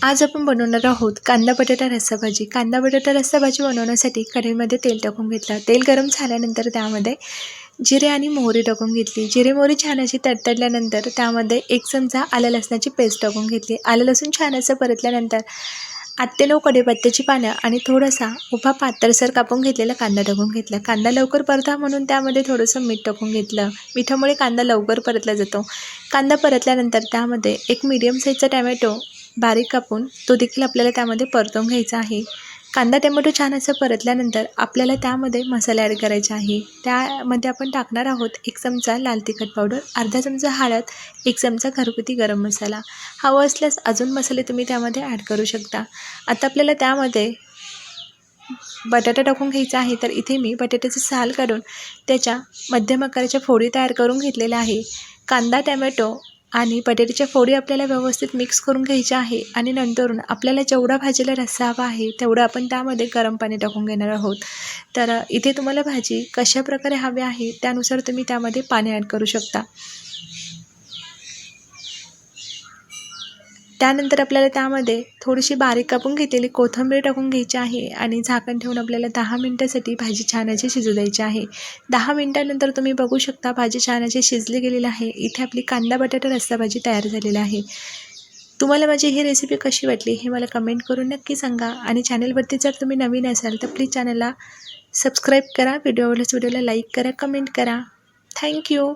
आज आपण बनवणार आहोत कांदा बटाटा रस्सा भाजी। कांदा बटाटा रस्सा भाजी बनवण्यासाठी कढईमध्ये तेल टाकून घेतलं। तेल गरम झाल्यानंतर त्यामध्ये जिरे आणि मोहरी टाकून घेतली। जिरे मोहरी छान अशी तडतडल्यानंतर त्यामध्ये 1 चमचा आलं लसणाची पेस्ट टाकून घेतली। आलं लसूण छान असं परतल्यानंतर 8 ते 9 कढीपत्त्याची पानं आणि थोडासा उभा पातळसर कापून घेतलेला कांदा टाकून घेतला। कांदा लवकर परता म्हणून त्यामध्ये थोडंसं मीठ टाकून घेतलं। मिठामुळे कांदा लवकर परतला जातो। कांदा परतल्यानंतर त्यामध्ये एक मीडियम साईजचा टोमॅटो बारीक कापून तो देखील आपल्याला त्यामध्ये परतून घ्यायचा आहे। कांदा टोमॅटो छान असं परतल्यानंतर आपल्याला त्यामध्ये मसाले ॲड करायचे आहे। त्यामध्ये आपण टाकणार आहोत 1 चमचा लाल तिखट पावडर, अर्धा चमचा हळद, 1 चमचा घरगुती गरम मसाला। हवं असल्यास अजून मसाले तुम्ही त्यामध्ये ॲड करू शकता। आता आपल्याला त्यामध्ये बटाटा टाकून घ्यायचा आहे। तर इथे मी बटाट्याचं साल काढून त्याच्या मध्यम आकाराच्या फोडी तयार करून घेतलेल्या आहे। कांदा टोमॅटो आणि बटाट्याच्या फोडी आपल्याला व्यवस्थित मिक्स करून घ्यायच्या आहे आणि नंतरून आपल्याला जेवढा भाजीला रस्सा हवा आहे तेवढं आपण त्यामध्ये गरम पाणी टाकून घेणार आहोत। तर इथे तुम्हाला भाजी कशा प्रकारे हवी आहे त्यानुसार तुम्ही त्यामध्ये पाणी ॲड करू शकता। त्यानंतर आपल्याला त्यामध्ये थोडीशी बारीक कापून घेतलेली कोथिंबीर टाकून घ्यायची आहे आणि झाकण ठेवून आपल्याला 10 मिनिटांसाठी भाजी छान अशी शिजू द्यायची आहे। 10 मिनिटांनंतर तुम्ही बघू शकता भाजी छान अशी शिजली गेलेली आहे। इथे आपली कांदा बटाटा रस्सा भाजी तयार झालेली आहे। तुम्हाला माझी ही रेसिपी कशी वाटली हे मला कमेंट करून नक्की सांगा आणि चॅनलवरती जर तुम्ही नवीन असाल तर प्लीज चॅनलला सबस्क्राईब करा, व्हिडिओला लाईक करा, कमेंट करा। थँक्यू।